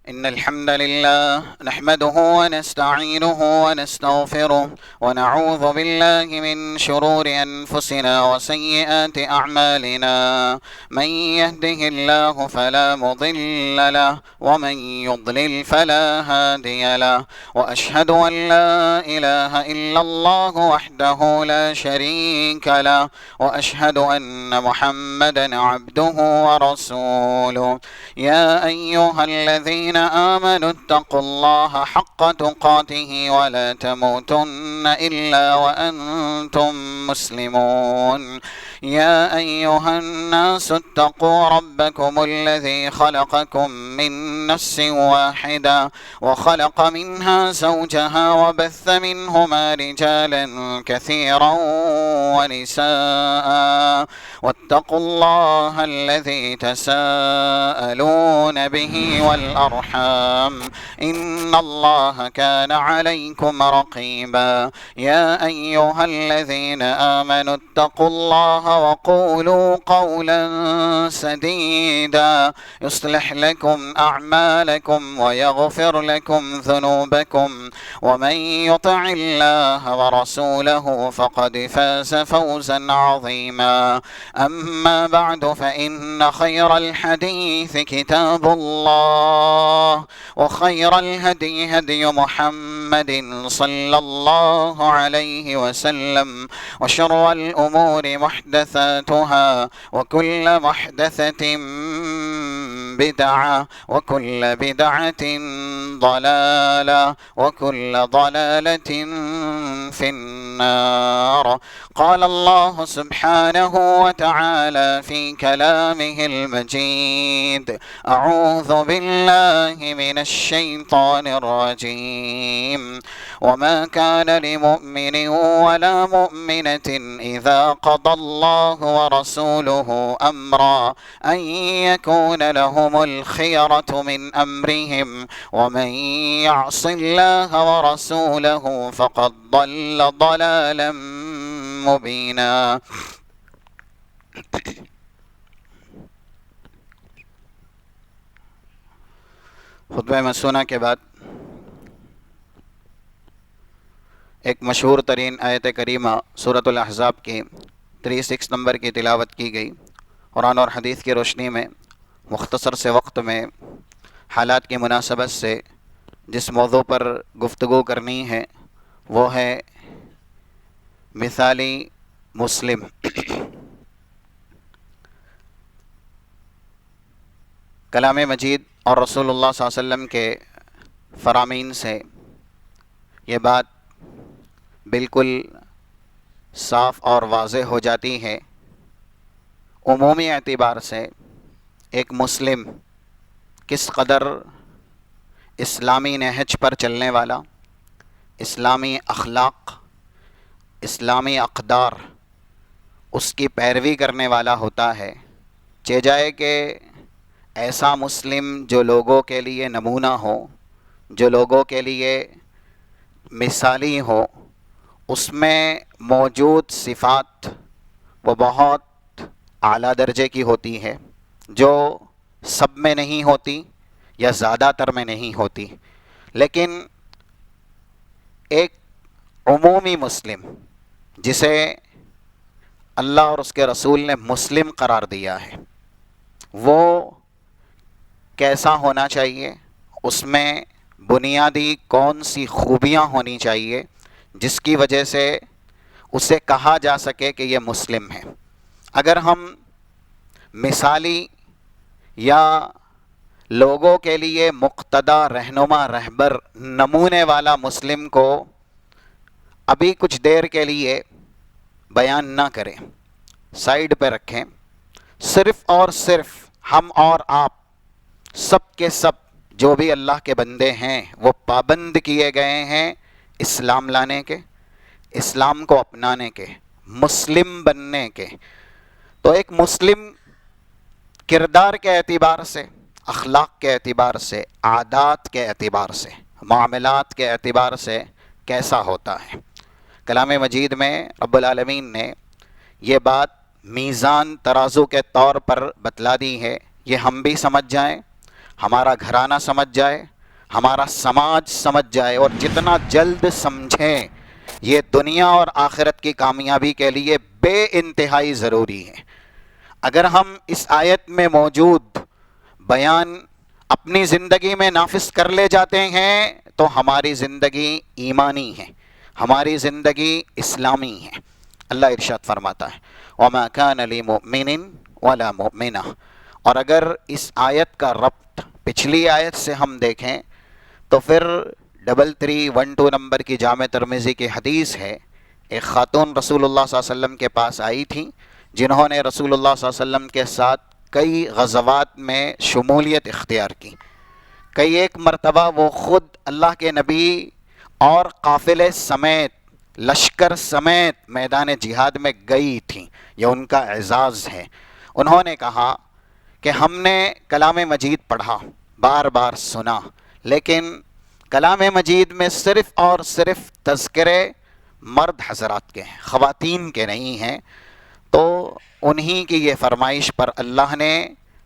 إن الحمد لله نحمده ونستعينه ونستغفره ونعوذ بالله من شرور أنفسنا وسيئات أعمالنا. من يهده الله فلا مضل له ومن يضلل فلا هادي له. وأشهد أن لا إله إلا الله وحده لا شريك له. وأشهد أن محمدا عبده ورسوله. يا أيها الذين آمنوا اتقوا الله حق تقاته ولا تموتن إلا وأنتم مسلمون. يا أيها الناس اتقوا ربكم الذي خلقكم من نفس واحدة وخلق منها زوجها وبث منهما رجالا كثيرا ونساء. واتقوا الله الذي تساءلون به والأرحام إن الله كان عليكم رقيبا. يا أيها الذين آمنوا اتقوا الله وقولوا قولا سديدا يصلح لكم أعمالكم ويغفر لكم ذنوبكم ومن يطع الله ورسوله فقد فاز فوزا عظيما. أما بعد فإن خير الحديث كتاب الله وخير الهدي هدي محمد صلى الله عليه وسلم وشر الأمور محدثاتها وكل محدثة بدعة وكل بدعة ضلالة وكل ضلالة في النار. قال الله سبحانه وتعالى في كلامه المجيد: أعوذ بالله من الشيطان الرجيم. وما كان لمؤمن ولا مؤمنة إذا قضى الله ورسوله أمرا أن يكون لهم الخيرة من أمرهم ومن يعص الله ورسوله فقد ضل ضلالا مبينا. خطبہ مسونہ کے بعد ایک مشہور ترین آیت کریمہ سورۃ الاحزاب کی 36 نمبر کی تلاوت کی گئی۔ قرآن اور حدیث کی روشنی میں مختصر سے وقت میں حالات کی مناسبت سے جس موضوع پر گفتگو کرنی ہے وہ ہے مثالی مسلم۔ کلام مجید اور رسول اللہ صلی اللہ علیہ وسلم کے فرامین سے یہ بات بالکل صاف اور واضح ہو جاتی ہے۔ عمومی اعتبار سے ایک مسلم کس قدر اسلامی نہج پر چلنے والا، اسلامی اخلاق، اسلامی اقدار اس کی پیروی کرنے والا ہوتا ہے۔ چہ جائے کہ ایسا مسلم جو لوگوں کے لیے نمونہ ہو، جو لوگوں کے لیے مثالی ہو، اس میں موجود صفات وہ بہت اعلیٰ درجے کی ہوتی ہے، جو سب میں نہیں ہوتی یا زیادہ تر میں نہیں ہوتی۔ لیکن ایک عمومی مسلم جسے اللہ اور اس کے رسول نے مسلم قرار دیا ہے، وہ کیسا ہونا چاہیے، اس میں بنیادی کون سی خوبیاں ہونی چاہیے جس کی وجہ سے اسے کہا جا سکے کہ یہ مسلم ہے۔ اگر ہم مثالی یا لوگوں کے لیے مقتدی، رہنما، رہبر، نمونے والا مسلم کو ابھی کچھ دیر کے لیے بیان نہ کریں، سائیڈ پہ رکھیں، صرف اور صرف ہم اور آپ سب کے سب جو بھی اللہ کے بندے ہیں وہ پابند کیے گئے ہیں اسلام لانے کے، اسلام کو اپنانے کے، مسلم بننے کے۔ تو ایک مسلم کردار کے اعتبار سے، اخلاق کے اعتبار سے، عادات کے اعتبار سے، معاملات کے اعتبار سے کیسا ہوتا ہے؟ کلام مجید میں رب العالمین نے یہ بات میزان ترازو کے طور پر بتلا دی ہے، یہ ہم بھی سمجھ جائیں، ہمارا گھرانہ سمجھ جائے، ہمارا سماج سمجھ جائے، اور جتنا جلد سمجھیں یہ دنیا اور آخرت کی کامیابی کے لیے بے انتہائی ضروری ہے۔ اگر ہم اس آیت میں موجود بیان اپنی زندگی میں نافذ کر لے جاتے ہیں تو ہماری زندگی ایمانی ہے، ہماری زندگی اسلامی ہے۔ اللہ ارشاد فرماتا ہے وَمَا كَانَ لِمُؤْمِنٍ وَلَا مُؤْمِنَةٍ، اور اگر اس آیت کا ربط پچھلی آیت سے ہم دیکھیں تو پھر 3312 نمبر کی جامع ترمذی کی حدیث ہے، ایک خاتون رسول اللہ صلی اللہ علیہ وسلم کے پاس آئی تھیں جنہوں نے رسول اللہ صلی اللہ علیہ وسلم کے ساتھ کئی غزوات میں شمولیت اختیار کی۔ کئی ایک مرتبہ وہ خود اللہ کے نبی اور قافلے سمیت، لشکر سمیت میدان جہاد میں گئی تھیں، یہ ان کا اعزاز ہے۔ انہوں نے کہا کہ ہم نے کلام مجید پڑھا، بار بار سنا، لیکن کلام مجید میں صرف اور صرف تذکرے مرد حضرات کے ہیں، خواتین کے نہیں ہیں۔ تو انہی کی یہ فرمائش پر اللہ نے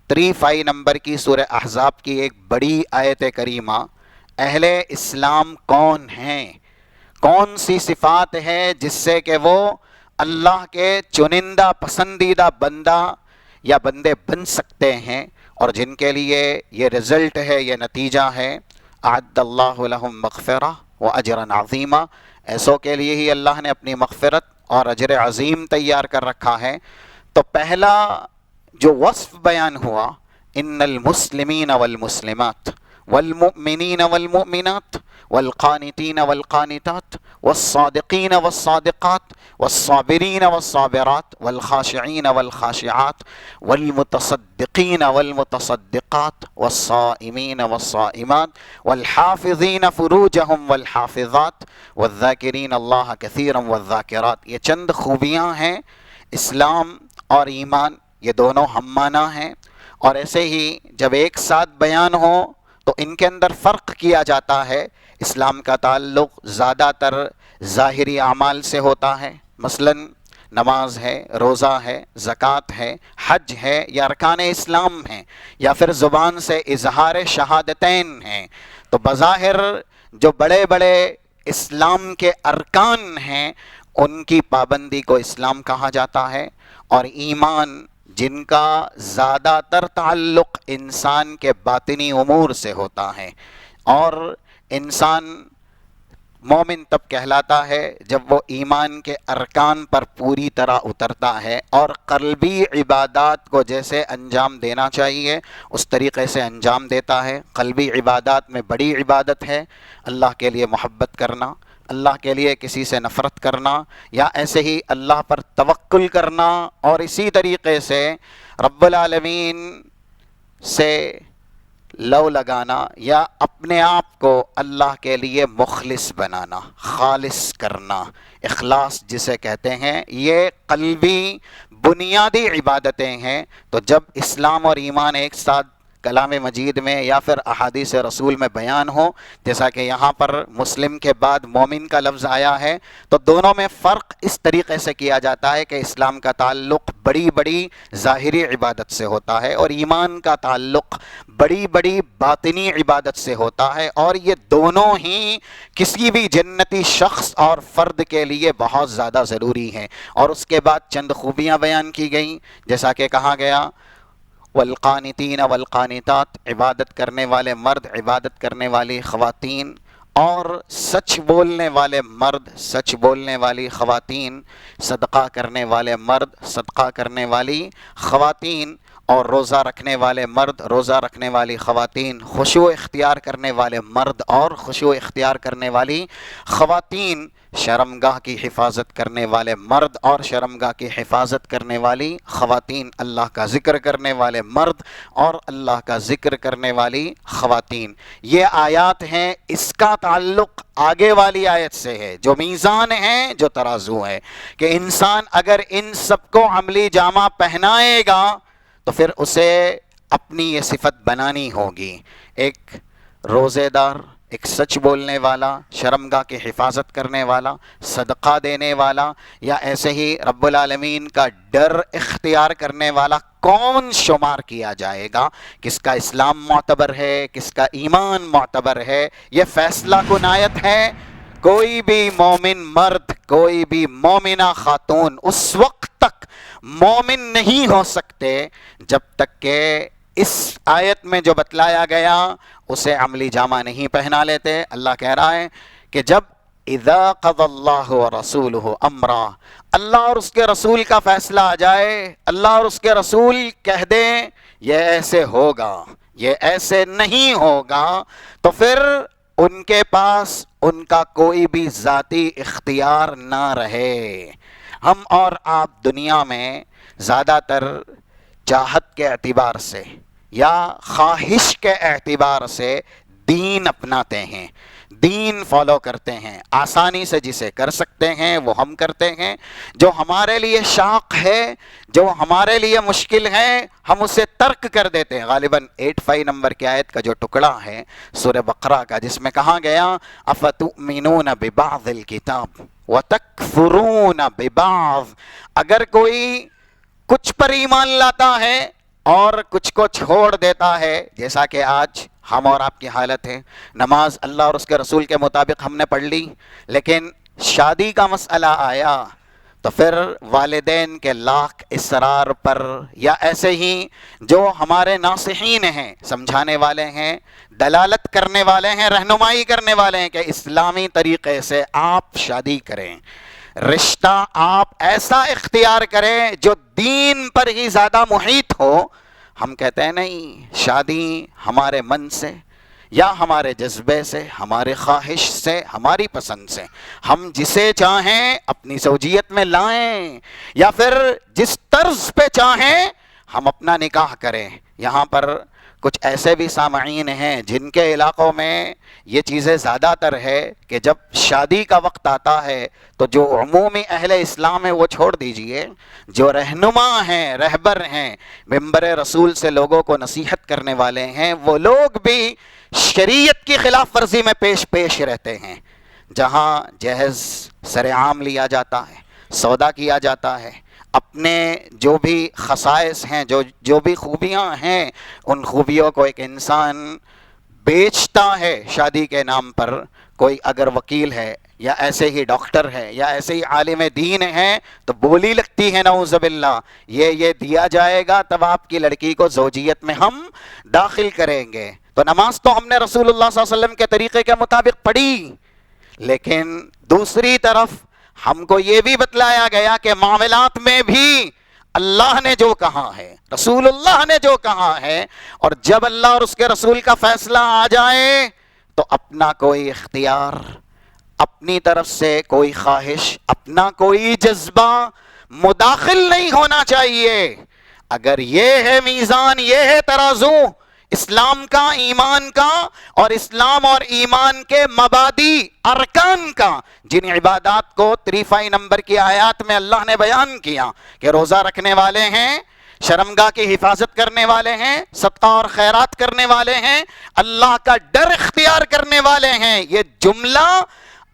35 نمبر کی سورہ احزاب کی ایک بڑی آیت کریمہ، اہل اسلام کون ہیں، کون سی صفات ہے جس سے کہ وہ اللہ کے چنندہ پسندیدہ بندہ یا بندے بن سکتے ہیں، اور جن کے لیے یہ رزلٹ ہے، یہ نتیجہ ہے، اعد اللہ لہم مغفرہ و اجرا عظیما، ایسوں کے لیے ہی اللہ نے اپنی مغفرت اور اجر عظیم تیار کر رکھا ہے۔ تو پہلا جو وصف بیان ہوا، ان المسلمین والمسلمات والمؤمنین والمؤمنات والقانتین والقانتات والصادقین والصادقات والصابرین والصابرات والخاشعین والخاشعات والمتصدقین والمتصدقات والصائمین والصائمات والحافظین فروجہم والحافظات والذاکرین اللہ کثیرا والذاکرات، یہ چند خوبیاں ہیں۔ اسلام اور ایمان یہ دونوں ہم معنی ہیں، اور ایسے ہی جب ایک ساتھ بیان ہو تو ان کے اندر فرق کیا جاتا ہے۔ اسلام کا تعلق زیادہ تر ظاہری اعمال سے ہوتا ہے، مثلا نماز ہے، روزہ ہے، زکوٰۃ ہے، حج ہے، یا ارکان اسلام ہیں، یا پھر زبان سے اظہار شہادتین ہیں۔ تو بظاہر جو بڑے بڑے اسلام کے ارکان ہیں ان کی پابندی کو اسلام کہا جاتا ہے، اور ایمان جن کا زیادہ تر تعلق انسان کے باطنی امور سے ہوتا ہے، اور انسان مومن تب کہلاتا ہے جب وہ ایمان کے ارکان پر پوری طرح اترتا ہے اور قلبی عبادات کو جیسے انجام دینا چاہیے اس طریقے سے انجام دیتا ہے۔ قلبی عبادات میں بڑی عبادت ہے اللہ کے لیے محبت کرنا، اللہ کے لیے کسی سے نفرت کرنا، یا ایسے ہی اللہ پر توکل کرنا، اور اسی طریقے سے رب العالمین سے لو لگانا یا اپنے آپ کو اللہ کے لیے مخلص بنانا، خالص کرنا، اخلاص جسے کہتے ہیں، یہ قلبی بنیادی عبادتیں ہیں۔ تو جب اسلام اور ایمان ایک ساتھ کلام مجید میں یا پھر احادیث رسول میں بیان ہو، جیسا کہ یہاں پر مسلم کے بعد مومن کا لفظ آیا ہے، تو دونوں میں فرق اس طریقے سے کیا جاتا ہے کہ اسلام کا تعلق بڑی بڑی ظاہری عبادت سے ہوتا ہے اور ایمان کا تعلق بڑی بڑی باطنی عبادت سے ہوتا ہے، اور یہ دونوں ہی کسی بھی جنتی شخص اور فرد کے لیے بہت زیادہ ضروری ہیں۔ اور اس کے بعد چند خوبیاں بیان کی گئیں، جیسا کہ کہا گیا والقانتین والقانتات، عبادت کرنے والے مرد، عبادت کرنے والی خواتین، اور سچ بولنے والے مرد، سچ بولنے والی خواتین، صدقہ کرنے والے مرد، صدقہ کرنے والی خواتین، اور روزہ رکھنے والے مرد، روزہ رکھنے والی خواتین، خشوع اختیار کرنے والے مرد اور خشوع اختیار کرنے والی خواتین، شرمگاہ کی حفاظت کرنے والے مرد اور شرمگاہ کی حفاظت کرنے والی خواتین، اللہ کا ذکر کرنے والے مرد اور اللہ کا ذکر کرنے والی خواتین۔ یہ آیات ہیں، اس کا تعلق آگے والی آیت سے ہے جو میزان ہے، جو ترازو ہے، کہ انسان اگر ان سب کو عملی جامہ پہنائے گا تو پھر اسے اپنی یہ صفت بنانی ہوگی۔ ایک روزے دار ایک سچ بولنے والا، شرمگاہ کی حفاظت کرنے والا، صدقہ دینے والا، یا ایسے ہی رب العالمین کا ڈر اختیار کرنے والا کون شمار کیا جائے گا، کس کا اسلام معتبر ہے، کس کا ایمان معتبر ہے، یہ فیصلہ کن آیت ہے۔ کوئی بھی مومن مرد، کوئی بھی مومنہ خاتون اس وقت تک مومن نہیں ہو سکتے جب تک کہ اس آیت میں جو بتلایا گیا اسے عملی جامہ نہیں پہنا لیتے۔ اللہ کہہ رہا ہے کہ جب اذا قضى اللہ ورسولہ امرا، اللہ اور اس کے رسول کا فیصلہ آ جائے، اللہ اور اس کے رسول کہہ دیں یہ ایسے ہوگا، یہ ایسے نہیں ہوگا، تو پھر ان کے پاس ان کا کوئی بھی ذاتی اختیار نہ رہے۔ ہم اور آپ دنیا میں زیادہ تر چاہت کے اعتبار سے یا خواہش کے اعتبار سے دین اپناتے ہیں، دین فالو کرتے ہیں، آسانی سے جسے کر سکتے ہیں وہ ہم کرتے ہیں، جو ہمارے لیے شاق ہے، جو ہمارے لیے مشکل ہے، ہم اسے ترک کر دیتے ہیں۔ غالباً 85 نمبر کی آیت کا جو ٹکڑا ہے سورہ بقرہ کا، جس میں کہا گیا افتؤمنون ببعض الکتاب وتکفرون ببعض، اگر کوئی کچھ پر ایمان لاتا ہے اور کچھ کو چھوڑ دیتا ہے، جیسا کہ آج ہم اور آپ کی حالت ہے، نماز اللہ اور اس کے رسول کے مطابق ہم نے پڑھ لی، لیکن شادی کا مسئلہ آیا تو پھر والدین کے لاکھ اصرار پر، یا ایسے ہی جو ہمارے ناصحین ہیں، سمجھانے والے ہیں، دلالت کرنے والے ہیں، رہنمائی کرنے والے ہیں کہ اسلامی طریقے سے آپ شادی کریں، رشتہ آپ ایسا اختیار کریں جو دین پر ہی زیادہ محیط ہو، ہم کہتے ہیں نہیں، شادی ہمارے من سے یا ہمارے جذبے سے، ہمارے خواہش سے، ہماری پسند سے، ہم جسے چاہیں اپنی زوجیت میں لائیں، یا پھر جس طرز پہ چاہیں ہم اپنا نکاح کریں۔ یہاں پر کچھ ایسے بھی سامعین ہیں جن کے علاقوں میں یہ چیزیں زیادہ تر ہے کہ جب شادی کا وقت آتا ہے تو جو عمومی اہل اسلام ہے وہ چھوڑ دیجئے، جو رہنما ہیں، رہبر ہیں، ممبر رسول سے لوگوں کو نصیحت کرنے والے ہیں، وہ لوگ بھی شریعت کی خلاف ورزی میں پیش رہتے ہیں۔ جہاں جہیز سر عام لیا جاتا ہے، سودا کیا جاتا ہے، اپنے جو بھی خصائص ہیں، جو بھی خوبیاں ہیں، ان خوبیوں کو ایک انسان بیچتا ہے شادی کے نام پر۔ کوئی اگر وکیل ہے یا ایسے ہی ڈاکٹر ہے یا ایسے ہی عالم دین ہے تو بولی لگتی ہے نعوذ باللہ، یہ دیا جائے گا تب آپ کی لڑکی کو زوجیت میں ہم داخل کریں گے۔ تو نماز تو ہم نے رسول اللہ صلی اللہ علیہ وسلم کے طریقے کے مطابق پڑھی، لیکن دوسری طرف ہم کو یہ بھی بتلایا گیا کہ معاملات میں بھی اللہ نے جو کہا ہے، رسول اللہ نے جو کہا ہے، اور جب اللہ اور اس کے رسول کا فیصلہ آ جائے تو اپنا کوئی اختیار، اپنی طرف سے کوئی خواہش، اپنا کوئی جذبہ مداخل نہیں ہونا چاہیے۔ اگر یہ ہے میزان، یہ ہے ترازو اسلام کا، ایمان کا، اور اسلام اور ایمان کے مبادی ارکان کا، جن عبادات کو 35 نمبر کی آیات میں اللہ نے بیان کیا کہ روزہ رکھنے والے ہیں، شرمگاہ کی حفاظت کرنے والے ہیں، صدقہ اور خیرات کرنے والے ہیں، اللہ کا ڈر اختیار کرنے والے ہیں، یہ جملہ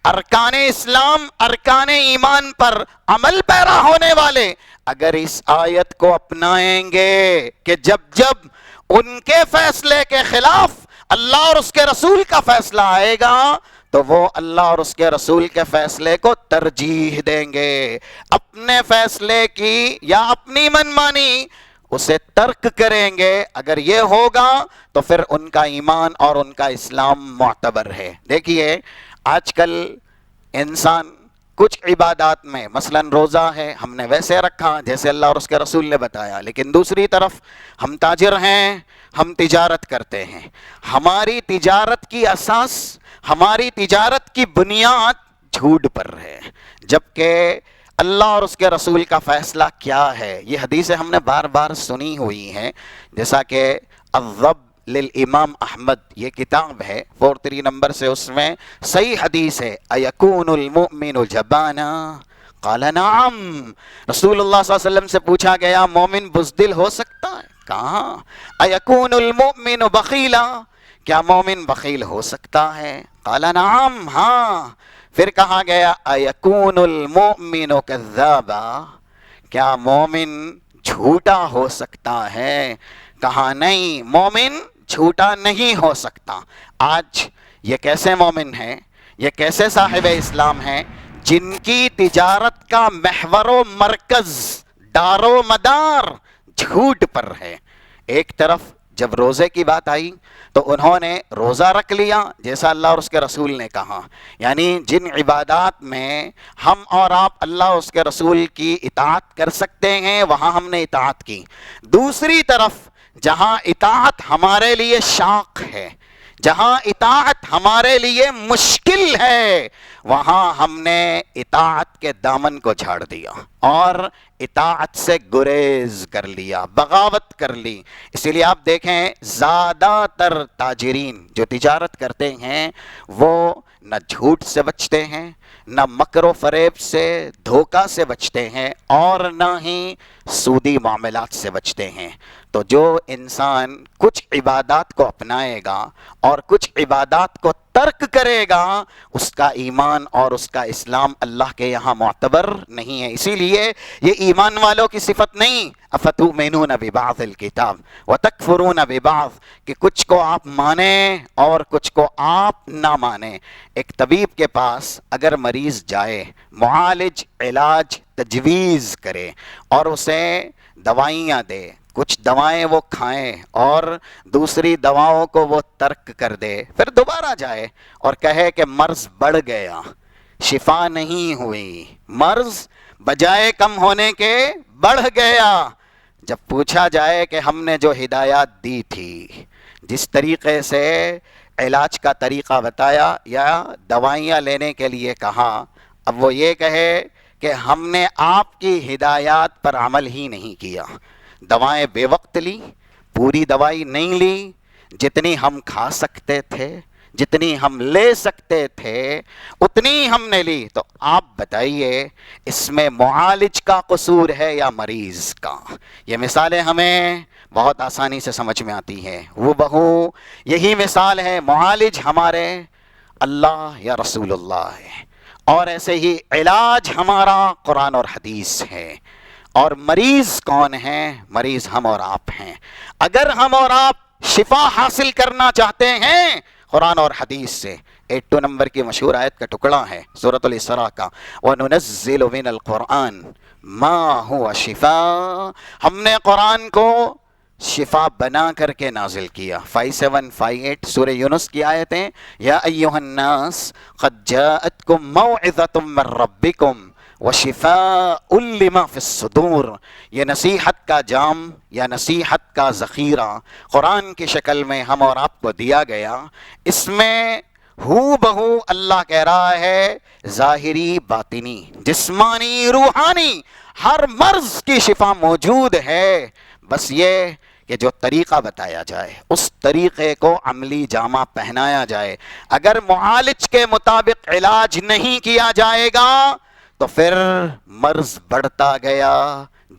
ارکان اسلام، ارکان ایمان پر عمل پیرا ہونے والے اگر اس آیت کو اپنائیں گے کہ جب ان کے فیصلے کے خلاف اللہ اور اس کے رسول کا فیصلہ آئے گا تو وہ اللہ اور اس کے رسول کے فیصلے کو ترجیح دیں گے، اپنے فیصلے کی یا اپنی منمانی اسے ترک کریں گے۔ اگر یہ ہوگا تو پھر ان کا ایمان اور ان کا اسلام معتبر ہے۔ دیکھیے آج کل انسان کچھ عبادات میں، مثلا روزہ ہے، ہم نے ویسے رکھا جیسے اللہ اور اس کے رسول نے بتایا، لیکن دوسری طرف ہم تاجر ہیں، ہم تجارت کرتے ہیں، ہماری تجارت کی اساس، ہماری تجارت کی بنیاد جھوٹ پر ہے، جبکہ اللہ اور اس کے رسول کا فیصلہ کیا ہے؟ یہ حدیثیں ہم نے بار بار سنی ہوئی ہیں، جیسا کہ الضب للامام احمد، یہ کتاب ہے 43 نمبر سے، اس میں صحیح حدیث ہے، ایکون المؤمن جبانا قال نعم، رسول اللہ صلی اللہ علیہ وسلم سے پوچھا گیا مومن بزدل ہو سکتا ہے؟ کہاں؟ ایکون المؤمن بخیلا، کیا مومن بخیل ہو سکتا ہے؟ قال نعم، ہاں۔ پھر کہا گیا ایکون المؤمن کذابا، کیا مومن جھوٹا ہو سکتا ہے؟ کہا نہیں، مومن جھوٹا نہیں ہو سکتا۔ آج یہ کیسے مومن ہیں، یہ کیسے صاحب اسلام ہیں جن کی تجارت کا محور و مرکز، دار و مدار جھوٹ پر ہے۔ ایک طرف جب روزے کی بات آئی تو انہوں نے روزہ رکھ لیا جیسا اللہ اور اس کے رسول نے کہا، یعنی جن عبادات میں ہم اور آپ اللہ اور اس کے رسول کی اطاعت کر سکتے ہیں وہاں ہم نے اطاعت کی۔ دوسری طرف جہاں اطاعت ہمارے لیے شاق ہے، جہاں اطاعت ہمارے لیے مشکل ہے، وہاں ہم نے اطاعت کے دامن کو جھاڑ دیا اور اطاعت سے گریز کر لیا، بغاوت کر لی۔ اسی لیے آپ دیکھیں زیادہ تر تاجرین جو تجارت کرتے ہیں وہ نہ جھوٹ سے بچتے ہیں، نہ مکر و فریب سے، دھوکہ سے بچتے ہیں، اور نہ ہی سودی معاملات سے بچتے ہیں۔ تو جو انسان کچھ عبادات کو اپنائے گا اور کچھ عبادات کو ترک کرے گا، اس کا ایمان اور اس کا اسلام اللہ کے یہاں معتبر نہیں ہے۔ اسی لیے یہ ایمان والوں کی صفت نہیں، افتؤمنون ببعض الکتاب وتکفرون ببعض، کہ کچھ کو آپ مانیں اور کچھ کو آپ نہ مانیں۔ ایک طبیب کے پاس اگر مریض جائے، معالج علاج تجویز کرے اور اسے دوائیاں دے، کچھ دوائیں وہ کھائیں اور دوسری دواؤں کو وہ ترک کر دے، پھر دوبارہ جائے اور کہے کہ مرض بڑھ گیا، شفا نہیں ہوئی، مرض بجائے کم ہونے کے بڑھ گیا۔ جب پوچھا جائے کہ ہم نے جو ہدایات دی تھی، جس طریقے سے علاج کا طریقہ بتایا یا دوائیاں لینے کے لیے کہا، اب وہ یہ کہے کہ ہم نے آپ کی ہدایات پر عمل ہی نہیں کیا، دوائیں بے وقت لی، پوری دوائی نہیں لی، جتنی ہم کھا سکتے تھے، جتنی ہم لے سکتے تھے اتنی ہم نے لی، تو آپ بتائیے اس میں معالج کا قصور ہے یا مریض کا؟ یہ مثالیں ہمیں بہت آسانی سے سمجھ میں آتی ہیں، وہ بہو یہی مثال ہے، معالج ہمارے اللہ یا رسول اللہ ہے، اور ایسے ہی علاج ہمارا قرآن اور حدیث ہے، اور مریض کون ہیں؟ مریض ہم اور آپ ہیں۔ اگر ہم اور آپ شفا حاصل کرنا چاہتے ہیں قرآن اور حدیث سے، 82 نمبر کی مشہور آیت کا ٹکڑا ہے سورۃ الاسراء کا، وَنُنَزِّلُ مِنَ الْقُرْآنِ مَا هُوَ شِفَاءٌ، ہم نے قرآن کو شفا بنا کر کے نازل کیا۔ 57 58 سورہ یونس کی آیتیں، یا ایھا الناس قد جاءتکم موعظۃ من ربکم وشفاء لما فی الصدور، یہ نصیحت کا جام یا نصیحت کا ذخیرہ قرآن کی شکل میں ہم اور آپ کو دیا گیا، اس میں ہو بہو اللہ کہہ رہا ہے ظاہری باطنی جسمانی روحانی ہر مرض کی شفا موجود ہے، بس یہ کہ جو طریقہ بتایا جائے اس طریقے کو عملی جامہ پہنایا جائے۔ اگر معالج کے مطابق علاج نہیں کیا جائے گا تو پھر مرض بڑھتا گیا،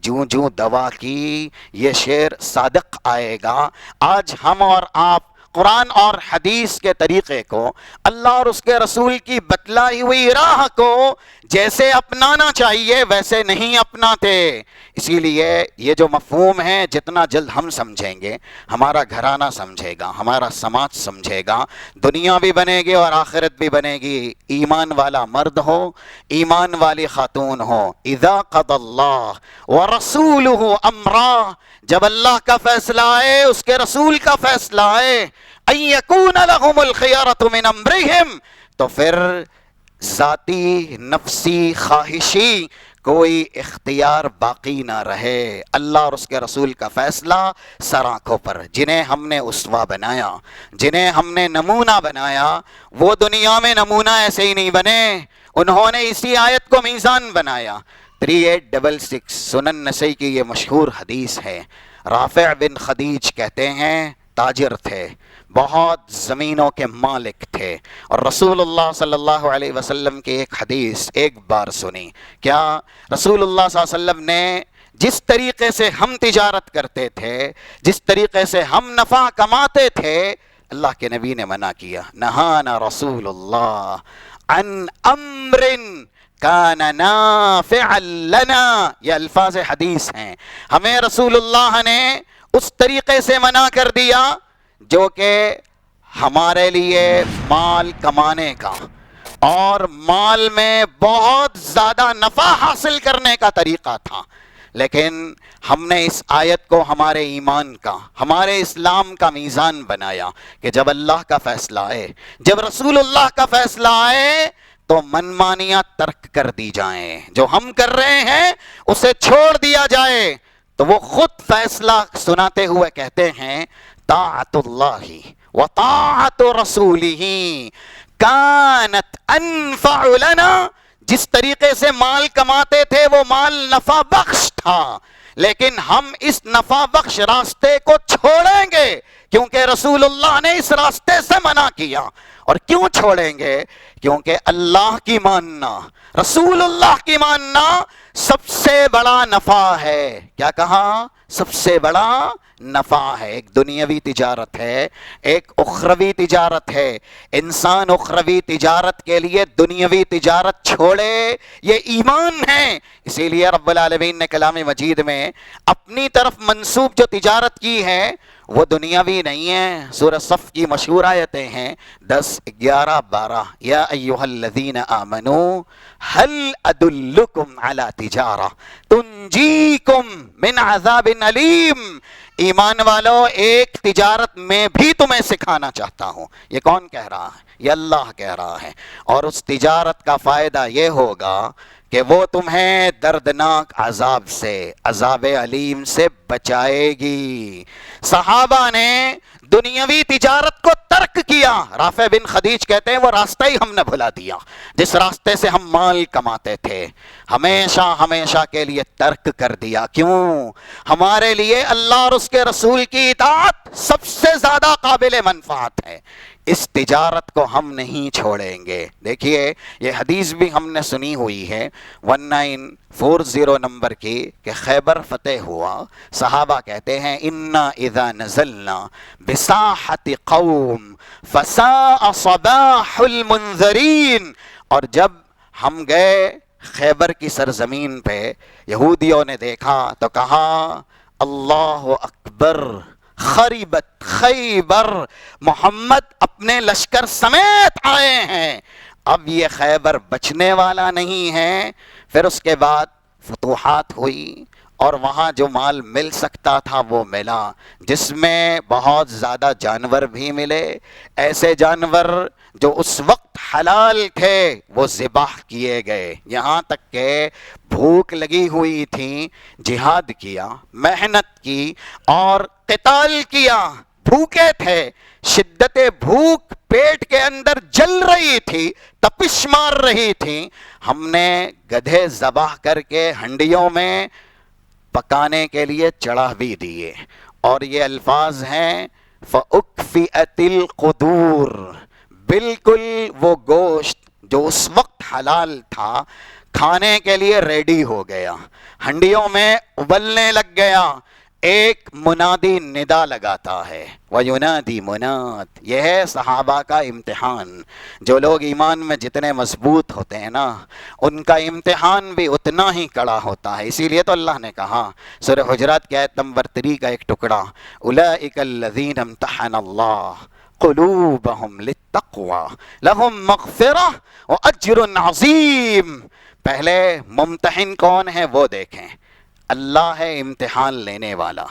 جوں جوں دوا کی، یہ شعر صادق آئے گا۔ آج ہم اور آپ قرآن اور حدیث کے طریقے کو، اللہ اور اس کے رسول کی بتلائی ہوئی راہ کو جیسے اپنانا چاہیے ویسے نہیں اپناتے۔ اسی لیے یہ جو مفہوم ہے جتنا جلد ہم سمجھیں گے، ہمارا گھرانہ سمجھے گا، ہمارا سماج سمجھے گا، دنیا بھی بنے گی اور آخرت بھی بنے گی۔ ایمان والا مرد ہو، ایمان والی خاتون ہو، اذا قضى اللہ ورسولہ امرا، جب اللہ کا فیصلہ آئے، اس کے رسول کا فیصلہ آئے، ان یکون لہم الخیارۃ من امرہم، تو پھر ذاتی نفسی خواہشی کوئی اختیار باقی نہ رہے۔ اللہ اور اس کے رسول کا فیصلہ سر آنکھوں پر، جنہیں ہم نے اسوہ بنایا، جنہیں ہم نے نمونہ بنایا، وہ دنیا میں نمونہ ایسے ہی نہیں بنے، انہوں نے اسی آیت کو میزان بنایا۔ 3866 سنن نسائی کی یہ مشہور حدیث ہے۔ رافع بن خدیج کہتے ہیں تاجر تھے، بہت زمینوں کے مالک تھے، اور رسول اللہ صلی اللہ علیہ وسلم کی ایک حدیث ایک بار سنی۔ کیا رسول اللہ صلی اللہ علیہ وسلم نے جس طریقے سے ہم تجارت کرتے تھے، جس طریقے سے ہم نفع کماتے تھے، اللہ کے نبی نے منع کیا. نہانا رسول اللہ عن امر کان نافعا لنا، یہ الفاظ حدیث ہیں. ہمیں رسول اللہ نے اس طریقے سے منع کر دیا جو کہ ہمارے لیے مال کمانے کا اور مال میں بہت زیادہ نفع حاصل کرنے کا طریقہ تھا. لیکن ہم نے اس آیت کو ہمارے ایمان کا، ہمارے اسلام کا میزان بنایا کہ جب اللہ کا فیصلہ آئے، جب رسول اللہ کا فیصلہ آئے تو منمانیاں ترک کر دی جائیں، جو ہم کر رہے ہیں اسے چھوڑ دیا جائے. تو وہ خود فیصلہ سناتے ہوئے کہتے ہیں طاعت اللہ و طاعت رسولہ کانت انفع لنا. جس طریقے سے مال کماتے تھے وہ مال نفع بخش تھا، لیکن ہم اس نفع بخش راستے کو چھوڑیں گے کیونکہ رسول اللہ نے اس راستے سے منع کیا. اور کیوں چھوڑیں گے؟ کیونکہ اللہ کی ماننا، رسول اللہ کی ماننا سب سے بڑا نفع ہے. کیا کہا؟ سب سے بڑا نفع ہے. ایک دنیاوی تجارت ہے، ایک اخروی تجارت ہے. انسان اخروی تجارت کے لیے دنیاوی تجارت چھوڑے، یہ ایمان ہے. اسی لیے رب العالمین نے کلام مجید میں اپنی طرف منسوب جو تجارت کی ہے وہ دنیاوی نہیں ہے. سورہ صف کی مشہور آیتیں ہیں 10، 11، 12. یا ایھا الذین آمنوا هل ادلکم علی تجارہ تنجیکم من عذاب علیم. ایمان والو، ایک تجارت میں بھی تمہیں سکھانا چاہتا ہوں. یہ کون کہہ رہا ہے؟ یہ اللہ کہہ رہا ہے. اور اس تجارت کا فائدہ یہ ہوگا کہ وہ تمہیں دردناک عذاب سے، عذاب علیم سے بچائے گی. صحابہ نے دنیاوی تجارت کو ترک کیا. رافع بن خدیج کہتے ہیں وہ راستہ ہی ہم نے بھلا دیا جس راستے سے ہم مال کماتے تھے، ہمیشہ ہمیشہ کے لیے ترک کر دیا. کیوں؟ ہمارے لیے اللہ اور اس کے رسول کی اطاعت سب سے زیادہ قابل منفعت ہے. اس تجارت کو ہم نہیں چھوڑیں گے. دیکھیے یہ حدیث بھی ہم نے سنی ہوئی ہے 1940 نمبر کی کہ خیبر فتح ہوا. صحابہ کہتے ہیں انا اذا نزلنا بساحت قوم فساء صباح المنذرین. اور جب ہم گئے خیبر کی سرزمین پہ، یہودیوں نے دیکھا تو کہا اللہ اکبر خریبت خیبر، محمد اپنے لشکر سمیت آئے ہیں، اب یہ خیبر بچنے والا نہیں ہے. پھر اس کے بعد فتوحات ہوئی اور وہاں جو مال مل سکتا تھا وہ ملا، جس میں بہت زیادہ جانور بھی ملے. ایسے جانور جو اس وقت حلال تھے وہ ذبح کیے گئے. یہاں تک کہ بھوک لگی ہوئی تھی، جہاد کیا، محنت کی اور قتال کیا. بھوکے تھے، شدت بھوک پیٹ کے اندر جل رہی تھی، تپش مار رہی تھی. ہم نے گدھے ذبح کر کے ہنڈیوں میں پکانے کے لیے چڑھا بھی دیے. اور یہ الفاظ ہیں فَأُكْفِئَتِ الْقُدُورِ، بالکل وہ گوشت جو اس وقت حلال تھا کھانے کے لیے ریڈی ہو گیا، ہنڈیوں میں ابلنے لگ گیا. ایک منادی ندا لگاتا ہے وَيُنَادِي مُنَادٍ. یہ ہے صحابہ کا امتحان. جو لوگ ایمان میں جتنے مضبوط ہوتے ہیں نا ان کا امتحان بھی اتنا ہی کڑا ہوتا ہے. اسی لیے تو اللہ نے کہا سورہ حجرات کی آیت نمبر 3 کا ایک ٹکڑا أُولَئِكَ الَّذِينَ امْتَحَنَ اللَّهُ قُلُوبَهُمْ لِلتَّقْوَى لَهُمْ مَغْفِرَةٌ وَأَجْرٌ عَظِيمٌ. پہلے ممتحن کون ہے وہ دیکھیں. اللہ ہے امتحان لینے والا.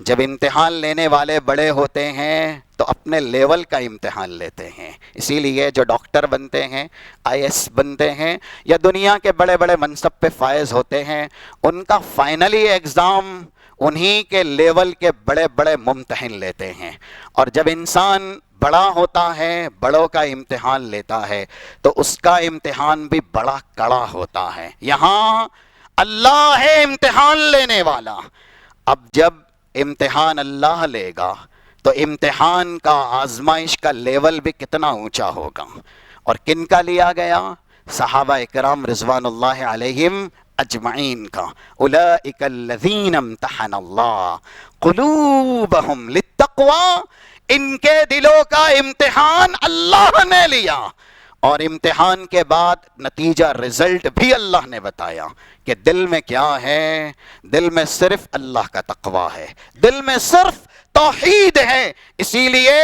جب امتحان لینے والے بڑے ہوتے ہیں تو اپنے لیول کا امتحان لیتے ہیں. اسی لیے جو ڈاکٹر بنتے ہیں، IAS بنتے ہیں یا دنیا کے بڑے بڑے منصب پہ فائز ہوتے ہیں، ان کا فائنلی ایگزام انہی کے لیول کے بڑے بڑے ممتحن لیتے ہیں. اور جب انسان بڑا ہوتا ہے، بڑوں کا امتحان لیتا ہے تو اس کا امتحان بھی بڑا کڑا ہوتا ہے. یہاں اللہ ہے امتحان لینے والا. اب جب امتحان اللہ لے گا تو امتحان کا، آزمائش کا لیول بھی کتنا اونچا ہوگا. اور کن کا لیا گیا؟ صحابہ اکرام رضوان اللہ علیہم اجمعین کا. اولئک الذین امتحن اللہ قلوبہم للتقوی. ان کے دلوں کا امتحان اللہ نے لیا، اور امتحان کے بعد نتیجہ رزلٹ بھی اللہ نے بتایا کہ دل میں کیا ہے، دل میں صرف اللہ کا تقوی ہے، دل میں صرف توحید ہے۔ اسی لیے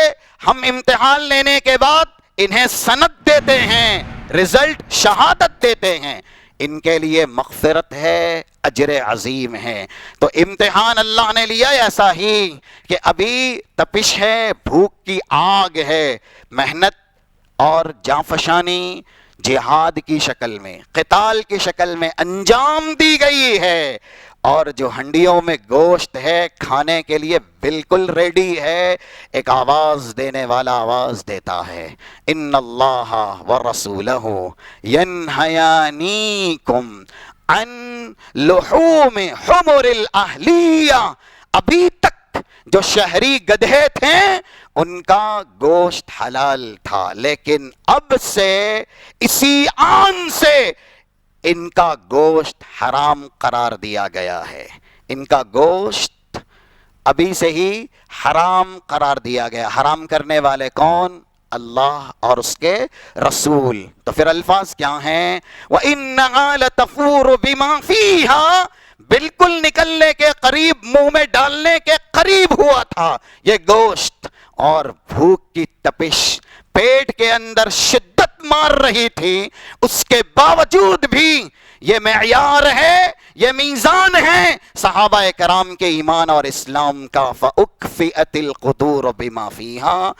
ہم امتحان لینے کے بعد انہیں سند دیتے ہیں، رزلٹ شہادت دیتے ہیں، ان کے لیے مغفرت ہے، اجر عظیم ہے۔ تو امتحان اللہ نے لیا ایسا ہی کہ ابھی تپش ہے، بھوک کی آگ ہے، محنت اور جانفشانی جہاد کی شکل میں، قتال کی شکل میں انجام دی گئی ہے، اور جو ہنڈیوں میں گوشت ہے کھانے کے لیے بالکل ریڈی ہے، ایک آواز دینے والا آواز دیتا ہے، ان اللہ ورسولہ ینہیانیکم عن لحوم حمر الاہلیہ۔ ابھی تک جو شہری گدھے تھے ان کا گوشت حلال تھا، لیکن اب سے اسی آن سے ان کا گوشت حرام قرار دیا گیا ہے، ان کا گوشت ابھی سے ہی حرام قرار دیا گیا۔ حرام کرنے والے کون؟ اللہ اور اس کے رسول۔ تو پھر الفاظ کیا ہیں؟ وَإِنَّهَا لَتَفُورُ بِمَا فِيهَا، بالکل نکلنے کے قریب، منہ میں ڈالنے کے قریب ہوا تھا یہ گوشت، اور بھوک کی تپش پیٹ کے اندر شدت مار رہی تھی، اس کے باوجود بھی یہ معیار ہے، یہ میزان ہے صحابہ کرام کے ایمان اور اسلام کا۔ فَأُكْفِئَتِ الْقُدُورُ بِمَا فِيهَا،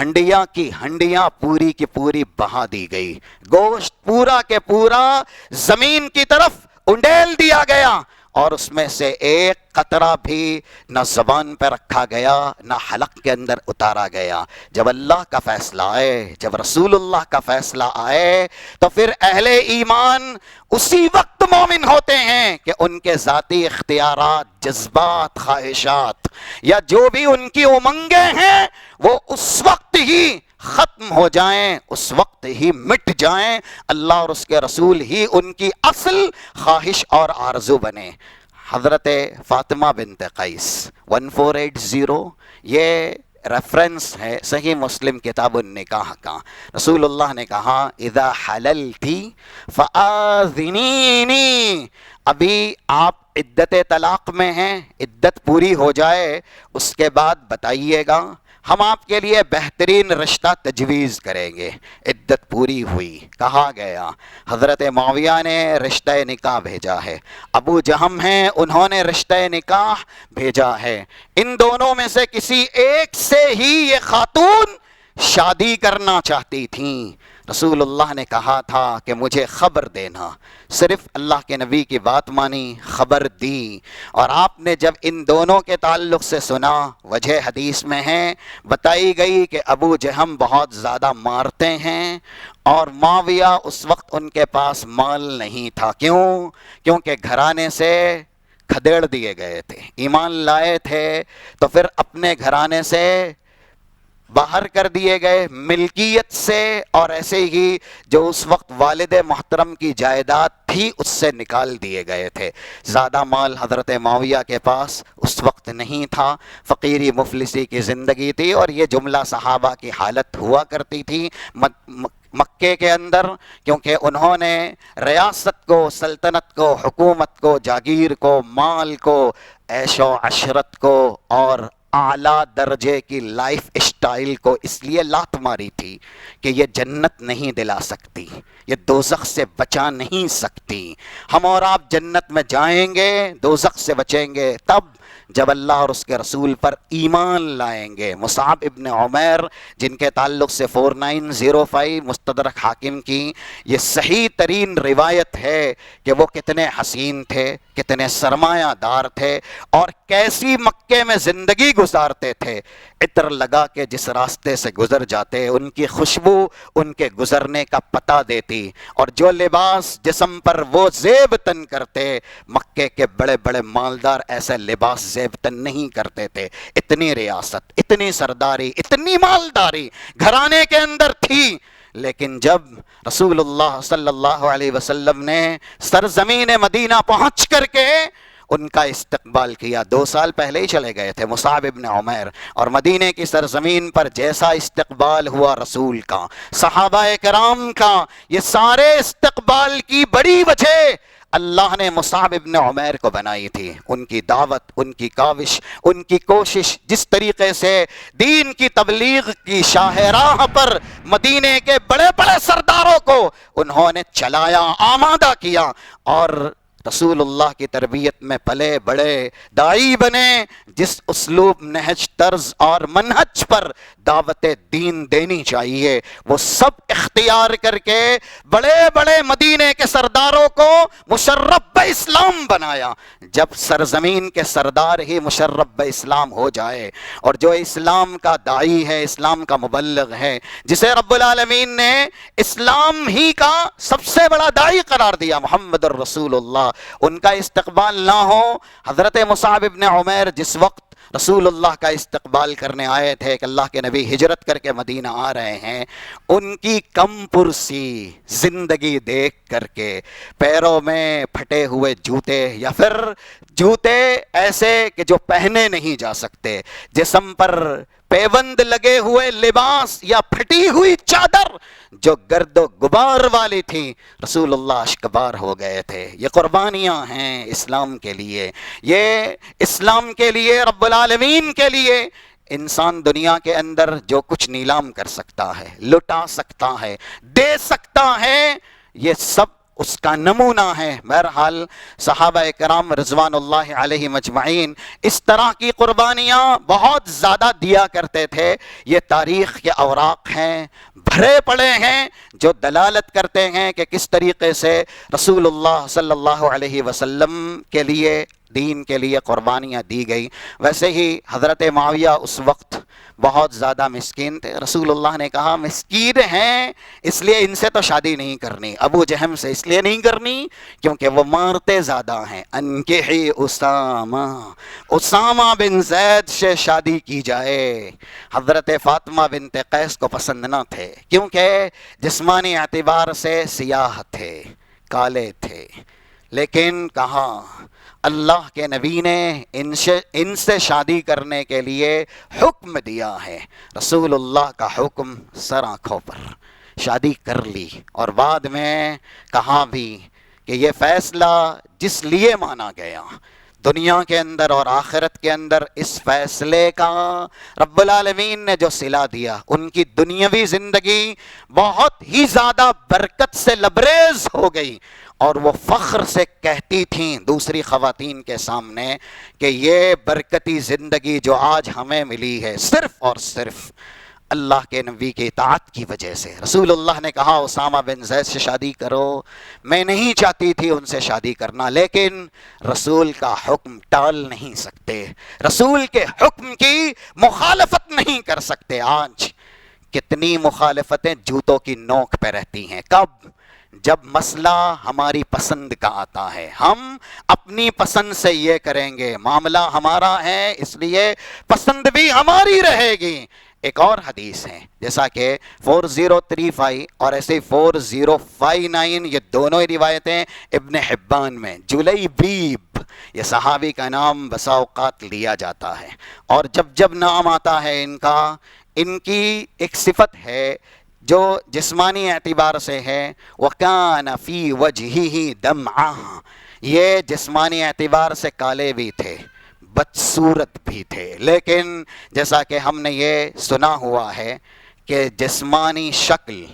ہنڈیاں کی ہنڈیاں پوری کی پوری بہا دی گئی، گوشت پورا کے پورا زمین کی طرف انڈیل دیا گیا، اور اس میں سے ایک قطرہ بھی نہ زبان پہ رکھا گیا، نہ حلق کے اندر اتارا گیا۔ جب اللہ کا فیصلہ آئے، جب رسول اللہ کا فیصلہ آئے، تو پھر اہل ایمان اسی وقت مومن ہوتے ہیں کہ ان کے ذاتی اختیارات، جذبات، خواہشات یا جو بھی ان کی امنگیں ہیں وہ اس وقت ہی ختم ہو جائیں، اس وقت ہی مٹ جائیں، اللہ اور اس کے رسول ہی ان کی اصل خواہش اور آرزو بنے۔ حضرت فاطمہ بنت قیس 1480، یہ ریفرنس ہے صحیح مسلم کتاب النکاح کا۔ رسول اللہ نے کہا اذا حللتی فآذنینی، ابھی آپ عدت طلاق میں ہیں، عدت پوری ہو جائے اس کے بعد بتائیے گا، ہم آپ کے لیے بہترین رشتہ تجویز کریں گے۔ عدت پوری ہوئی، کہا گیا، حضرت معاویہ نے رشتہ نکاح بھیجا ہے، ابو جہم ہیں انہوں نے رشتہ نکاح بھیجا ہے، ان دونوں میں سے کسی ایک سے ہی یہ خاتون شادی کرنا چاہتی تھیں۔ رسول اللہ نے کہا تھا کہ مجھے خبر دینا، صرف اللہ کے نبی کی بات مانی، خبر دی، اور آپ نے جب ان دونوں کے تعلق سے سنا، وجہ حدیث میں ہے، بتائی گئی کہ ابو جہم بہت زیادہ مارتے ہیں، اور معاویہ اس وقت ان کے پاس مال نہیں تھا۔ کیوں؟ کیونکہ گھرانے سے کھدیڑ دیے گئے تھے، ایمان لائے تھے تو پھر اپنے گھرانے سے باہر کر دیے گئے، ملکیت سے، اور ایسے ہی جو اس وقت والد محترم کی جائیداد تھی اس سے نکال دیے گئے تھے۔ زیادہ مال حضرت معاویہ کے پاس اس وقت نہیں تھا، فقیری مفلسی کی زندگی تھی، اور یہ جملہ صحابہ کی حالت ہوا کرتی تھی مکے کے اندر، کیونکہ انہوں نے ریاست کو، سلطنت کو، حکومت کو، جاگیر کو، مال کو، عیش و عشرت کو اور اعلیٰ درجے کی لائف اسٹائل کو اس لیے لات ماری تھی کہ یہ جنت نہیں دلا سکتی، یہ دوزخ سے بچا نہیں سکتی۔ ہم اور آپ جنت میں جائیں گے، دوزخ سے بچیں گے تب جب اللہ اور اس کے رسول پر ایمان لائیں گے۔ مصعب ابن عمیر جن کے تعلق سے 4905 مستدرک حاکم کی یہ صحیح ترین روایت ہے کہ وہ کتنے حسین تھے، کتنے سرمایہ دار تھے، اور کیسی مکے میں زندگی گزارتے تھے۔ عطر لگا کے جس راستے سے گزر جاتے ان کی خوشبو ان کے گزرنے کا پتہ دیتی، اور جو لباس جسم پر وہ زیب تن کرتے، مکے کے بڑے بڑے مالدار ایسے لباس زیب تن نہیں کرتے تھے۔ اتنی ریاست، اتنی سرداری، اتنی مالداری گھرانے کے اندر تھی، لیکن جب رسول اللہ صلی اللہ علیہ وسلم نے سرزمین مدینہ پہنچ کر کے ان کا استقبال کیا. 2 سال پہلے ہی چلے گئے تھے مصعب ابن عمیر, اور مدینے کی سرزمین پر جیسا استقبال ہوا رسول کا, صحابہ کرام کا, یہ سارے استقبال کی بڑی وجہ اللہ نے مصعب ابن عمیر کو بنائی تھی. ان کی دعوت, ان کی کاوش, ان کی کوشش, جس طریقے سے دین کی تبلیغ کی شاہراہ پر مدینے کے بڑے بڑے سرداروں کو انہوں نے چلایا, آمادہ کیا, اور رسول اللہ کی تربیت میں پلے بڑے, داعی بنے, جس اسلوب, نہج, طرز اور منہج پر دعوت دین دینی چاہیے وہ سب اختیار کر کے بڑے بڑے مدینے کے سرداروں کو مشرف اسلام بنایا. جب سرزمین کے سردار ہی مشرف اسلام ہو جائے, اور جو اسلام کا داعی ہے, اسلام کا مبلغ ہے, جسے رب العالمین نے اسلام ہی کا سب سے بڑا داعی قرار دیا, محمد الرسول اللہ, ان کا استقبال نہ ہو. حضرت مصعب ابن عمیر جس وقت رسول اللہ کا استقبال کرنے آئے تھے کہ اللہ کے نبی ہجرت کر کے مدینہ آ رہے ہیں, ان کی کم پرسی زندگی دیکھ کر کے پیروں میں پھٹے ہوئے جوتے, یا پھر جوتے ایسے کہ جو پہنے نہیں جا سکتے, جسم پر پیوند لگے ہوئے لباس یا پھٹی ہوئی چادر جو گرد و غبار والی تھی, رسول اللہ اشکبار ہو گئے تھے. یہ قربانیاں ہیں اسلام کے لیے, یہ اسلام کے لیے, رب العالمین کے لیے. انسان دنیا کے اندر جو کچھ نیلام کر سکتا ہے, لٹا سکتا ہے, دے سکتا ہے, یہ سب اس کا نمونہ ہے. بہرحال صحابہ کرام رضوان اللہ علیہ مجمعین اس طرح کی قربانیاں بہت زیادہ دیا کرتے تھے. یہ تاریخ کے اوراق ہیں, بھرے پڑے ہیں, جو دلالت کرتے ہیں کہ کس طریقے سے رسول اللہ صلی اللہ علیہ وسلم کے لیے, دین کے لیے قربانیاں دی گئی. ویسے ہی حضرت معاویہ اس وقت بہت زیادہ مسکین تھے. رسول اللہ نے کہا مسکین ہیں اس لیے ان سے تو شادی نہیں کرنی, ابو جہم سے اس لیے نہیں کرنی کیونکہ وہ مارتے زیادہ ہیں. انکحی اسامہ, اسامہ بن زید سے شادی کی جائے. حضرت فاطمہ بنت قیس کو پسند نہ تھے کیونکہ جسمانی اعتبار سے سیاہ تھے, کالے تھے, لیکن کہا اللہ کے نبی نے ان سے شادی کرنے کے لیے حکم دیا ہے. رسول اللہ کا حکم سر آنکھوں پر, شادی کر لی. اور بعد میں کہا بھی کہ یہ فیصلہ جس لیے مانا گیا دنیا کے اندر اور آخرت کے اندر, اس فیصلے کا رب العالمین نے جو صلہ دیا, ان کی دنیاوی زندگی بہت ہی زیادہ برکت سے لبریز ہو گئی. اور وہ فخر سے کہتی تھیں دوسری خواتین کے سامنے کہ یہ برکتی زندگی جو آج ہمیں ملی ہے صرف اور صرف اللہ کے نبی کی اطاعت کی وجہ سے. رسول اللہ نے کہا اسامہ بن زید سے شادی کرو. میں نہیں چاہتی تھی ان سے شادی کرنا, لیکن رسول کا حکم ٹال نہیں سکتے, رسول کے حکم کی مخالفت نہیں کر سکتے. آج کتنی مخالفتیں جوتوں کی نوک پہ رہتی ہیں. کب؟ جب مسئلہ ہماری پسند کا آتا ہے, ہم اپنی پسند سے یہ کریں گے, معاملہ ہمارا ہے اس لیے پسند بھی ہماری رہے گی. ایک اور حدیث ہے جیسا کہ 4035 اور ایسے 4059, یہ دونوں ہی روایتیں ابن حبان میں. جلیبیب یہ صحابی کا نام بسا اوقات لیا جاتا ہے, اور جب جب نام آتا ہے ان کا, ان کی ایک صفت ہے جو جسمانی اعتبار سے ہے, وَكَانَ فِي وَجْهِهِ دَمْعَةٌ, یہ جسمانی اعتبار سے کالے بھی تھے, بدصورت بھی تھے, لیکن جیسا کہ ہم نے یہ سنا ہوا ہے کہ جسمانی شکل,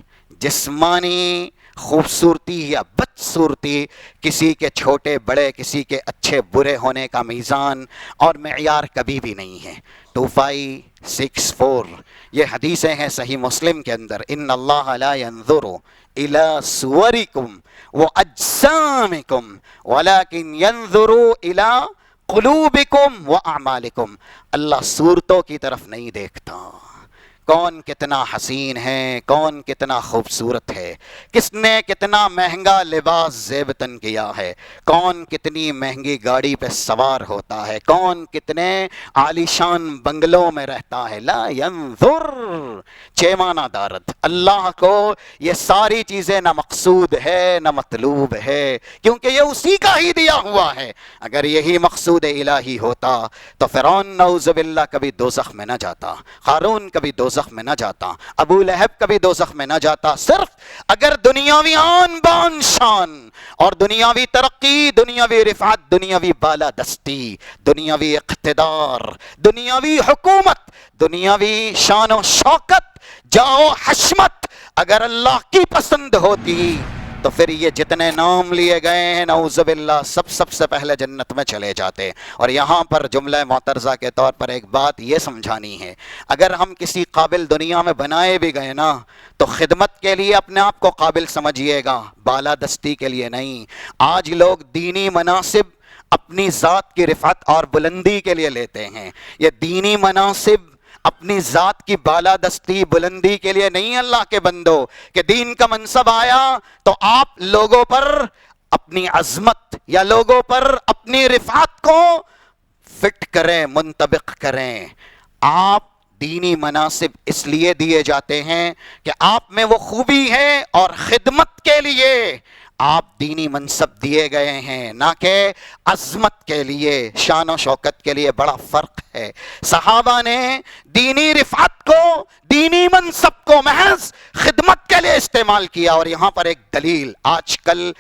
جسمانی خوبصورتی یا بدصورتی کسی کے چھوٹے بڑے, کسی کے اچھے برے ہونے کا میزان اور معیار کبھی بھی نہیں ہے. 2564 یہ حدیثیں ہیں صحیح مسلم کے اندر. ان اللہ لا ينظر الى صورکم واجسامکم ولکن ينظر الى قلوبکم واعمالکم. اللہ صورتوں کی طرف نہیں دیکھتا, کون کتنا حسین ہے، کون کتنا خوبصورت ہے، کس نے کتنا مہنگا لباس زیبتن کیا ہے، کون کتنی مہنگی گاڑی پہ سوار ہوتا ہے، کون کتنے عالیشان بنگلوں میں رہتا ہے۔ لا ینظر چیمانہ دارت، اللہ کو یہ ساری چیزیں نہ مقصود ہے نہ مطلوب ہے، کیونکہ یہ اسی کا ہی دیا ہوا ہے۔ اگر یہی مقصود الہی ہوتا تو فرعون نعوذ باللہ کبھی دوزخ میں نہ جاتا، قارون کبھی دوزخ میں نہ جاتا، ابو لہب کبھی دوزخ میں نہ جاتا۔ صرف اگر دنیاوی آن بان شان اور دنیاوی ترقی، دنیاوی رفعت، دنیاوی بالادستی، دنیاوی اقتدار، دنیاوی حکومت، دنیاوی شان و شوکت، جاؤ حشمت اگر اللہ کی پسند ہوتی تو پھر یہ جتنے نام لیے گئے ہیں نعوذ باللہ سب سے پہلے جنت میں چلے جاتے۔ اور یہاں پر جملہ معترضہ کے طور پر ایک بات یہ سمجھانی ہے، اگر ہم کسی قابل دنیا میں بنائے بھی گئے نا تو خدمت کے لیے اپنے آپ کو قابل سمجھیے گا، بالادستی کے لیے نہیں۔ آج لوگ دینی مناصب اپنی ذات کی رفعت اور بلندی کے لیے لیتے ہیں، یہ دینی مناصب اپنی ذات کی بالادستی بلندی کے لیے نہیں۔ اللہ کے بندو کہ دین کا منصب آیا تو آپ لوگوں پر اپنی عظمت یا لوگوں پر اپنی رفعت کو فٹ کریں، منطبق کریں۔ آپ دینی مناصب اس لیے دیے جاتے ہیں کہ آپ میں وہ خوبی ہے، اور خدمت کے لیے آپ دینی منصب دیے گئے ہیں، نہ کہ عظمت کے لیے، شان و شوکت کے لیے۔ بڑا فرق ہے۔ صحابہ نے دینی رفعت کو، دینی منصب کو محض خدمت کے لیے استعمال کیا۔ اور یہاں پر ایک دلیل، آج کل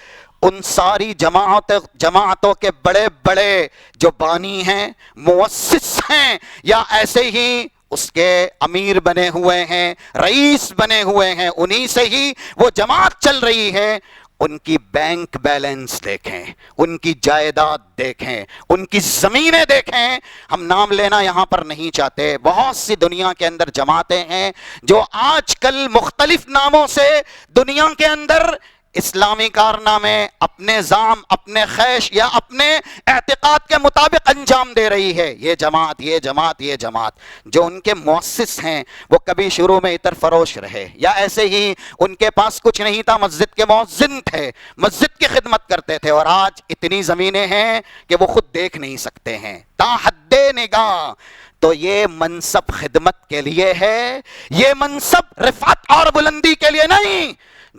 ان ساری جماعتوں کے بڑے بڑے جو بانی ہیں، مؤسس ہیں، یا ایسے ہی اس کے امیر بنے ہوئے ہیں، رئیس بنے ہوئے ہیں، انہی سے ہی وہ جماعت چل رہی ہے، ان کی بینک بیلنس دیکھیں، ان کی جائیداد دیکھیں، ان کی زمینیں دیکھیں۔ ہم نام لینا یہاں پر نہیں چاہتے، بہت سی دنیا کے اندر جماعتیں ہیں جو آج کل مختلف ناموں سے دنیا کے اندر اسلامی کارنامے اپنے زعم، اپنے خیش یا اپنے اعتقاد کے مطابق انجام دے رہی ہے۔ یہ جماعت، یہ جماعت، یہ جماعت، جو ان کے مؤسس ہیں وہ کبھی شروع میں عطر فروش رہے، یا ایسے ہی ان کے پاس کچھ نہیں تھا، مسجد کے مؤذن تھے، مسجد کی خدمت کرتے تھے، اور آج اتنی زمینیں ہیں کہ وہ خود دیکھ نہیں سکتے ہیں۔ تا حد نگاہ تو یہ منصب خدمت کے لیے ہے، یہ منصب رفعت اور بلندی کے لیے نہیں۔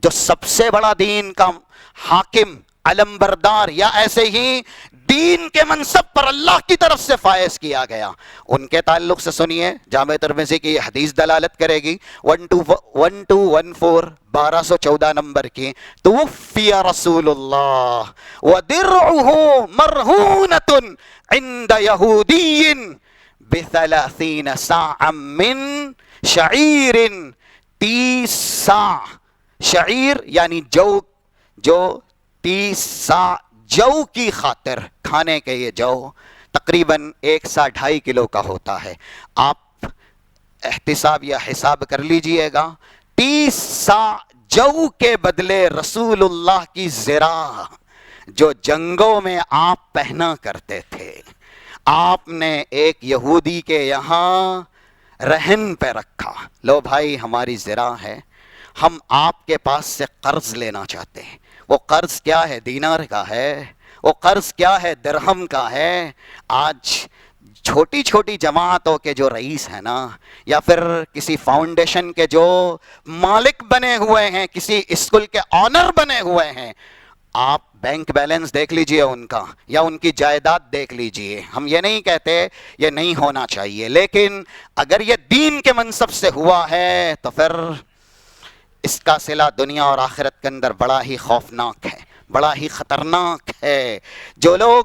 جو سب سے بڑا دین کا حاکم، علمبردار، یا ایسے ہی دین کے منصب پر اللہ کی طرف سے فائز کیا گیا، ان کے تعلق سے سنیے، جامع ترمذی کی یہ حدیث دلالت کرے گی 1214 1214 نمبر کی، توفی رسول اللہ ودرعہ مرہونۃ عند یہودی ب30 ساعا من شعیر، 30 ساع شعیر یعنی جو 30 ساع جو کی خاطر کھانے کے، یہ جو تقریباً 1 سا 2.5 کلو کا ہوتا ہے۔ آپ احتساب یا حساب کر لیجئے گا، 30 ساع جو کے بدلے رسول اللہ کی زرہ جو جنگوں میں آپ پہنا کرتے تھے، آپ نے ایک یہودی کے یہاں رہن پہ رکھا، لو بھائی ہماری زرہ ہے، ہم آپ کے پاس سے قرض لینا چاہتے ہیں۔ وہ قرض کیا ہے؟ دینار کا ہے۔ وہ قرض کیا ہے؟ درہم کا ہے۔ آج چھوٹی چھوٹی جماعتوں کے جو رئیس ہیں نا، یا پھر کسی فاؤنڈیشن کے جو مالک بنے ہوئے ہیں، کسی اسکول کے آنر بنے ہوئے ہیں، آپ بینک بیلنس دیکھ لیجئے ان کا، یا ان کی جائیداد دیکھ لیجئے۔ ہم یہ نہیں کہتے یہ نہیں ہونا چاہیے، لیکن اگر یہ دین کے منصب سے ہوا ہے تو پھر اس کا صلہ دنیا اور آخرت کے اندر بڑا ہی خوفناک ہے، بڑا ہی خطرناک ہے۔ جو لوگ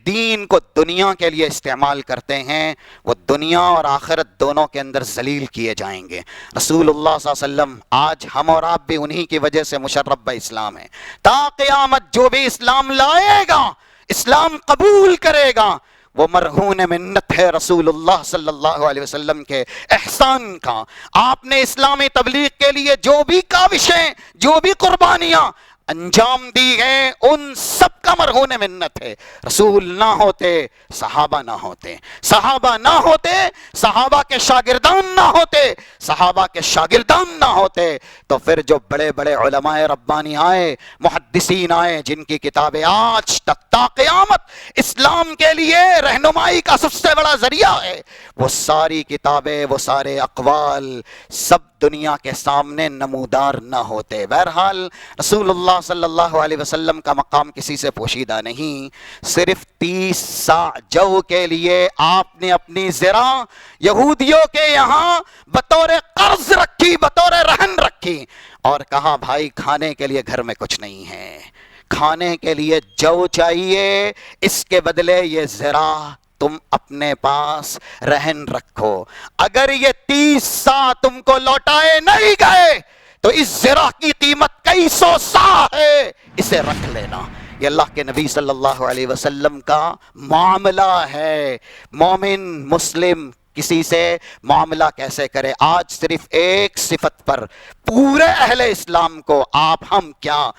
دین کو دنیا کے لیے استعمال کرتے ہیں وہ دنیا اور آخرت دونوں کے اندر ذلیل کیے جائیں گے۔ رسول اللہ صلی اللہ علیہ وسلم، آج ہم اور آپ بھی انہی کی وجہ سے مشرف باسلام ہیں۔ تا قیامت جو بھی اسلام لائے گا، اسلام قبول کرے گا، وہ مرہون منت ہے رسول اللہ صلی اللہ علیہ وسلم کے احسان کا۔ آپ نے اسلامی تبلیغ کے لیے جو بھی کاوشیں، جو بھی قربانیاں انجام دی ہے ان سب کا مرہون منت ہے۔ رسول نہ ہوتے صحابہ نہ ہوتے، صحابہ نہ ہوتے صحابہ کے شاگردان نہ ہوتے، صحابہ کے شاگردان نہ ہوتے تو پھر جو بڑے بڑے علماء ربانی آئے، محدثین آئے، جن کی کتابیں آج تک تا قیامت اسلام کے لیے رہنمائی کا سب سے بڑا ذریعہ ہے، وہ ساری کتابیں، وہ سارے اقوال سب دنیا کے سامنے نمودار نہ ہوتے۔ بہرحال رسول اللہ صلی اللہ علیہ وسلم کا مقام کسی سے پوشیدہ نہیں۔ صرف 30 سا جو کے لیے آپ نے اپنی زرع یہودیوں کے یہاں بطور قرض رکھی، بطور رہن رکھی، اور کہا بھائی کھانے کے لیے گھر میں کچھ نہیں ہے، کھانے کے لیے جو چاہیے، اس کے بدلے یہ زرع تم اپنے پاس رہن رکھو، اگر یہ 30 سا تم کو لوٹائے نہیں گئے تو اس زرع کی قیمت کئی سو سا ہے، اسے رکھ لینا۔ یہ اللہ کے نبی صلی اللہ علیہ وسلم کا معاملہ ہے۔ مومن مسلم کسی سے معاملہ کیسے کرے؟ آج صرف ایک صفت پر پورے اہل اسلام کو آپ ہم کیا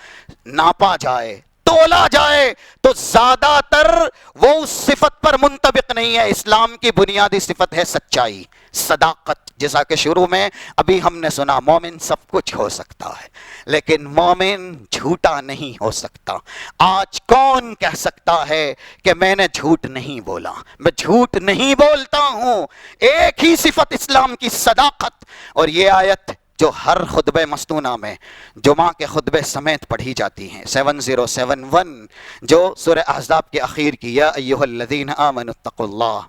ناپا جائے، تولا جائے تو زیادہ تر وہ اس صفت پر منطبق نہیں ہے۔ اسلام کی بنیادی صفت ہے سچائی، صداقت، جیسا کہ شروع میں ابھی ہم نے سنا، مومن سب کچھ ہو سکتا ہے لیکن مومن جھوٹا نہیں ہو سکتا۔ آج کون کہہ سکتا ہے کہ میں نے جھوٹ نہیں بولا؟ میں جھوٹ نہیں بولتا ہوں۔ ایک ہی صفت اسلام کی، صداقت۔ اور یہ آیت جو ہر خطبہ مسنونہ میں جمعہ کے خطبے سمیت پڑھی جاتی ہیں، 7071 جو سورہ احزاب کے اخیر کی، یا ایھا الذین آمنوا اتقوا اللہ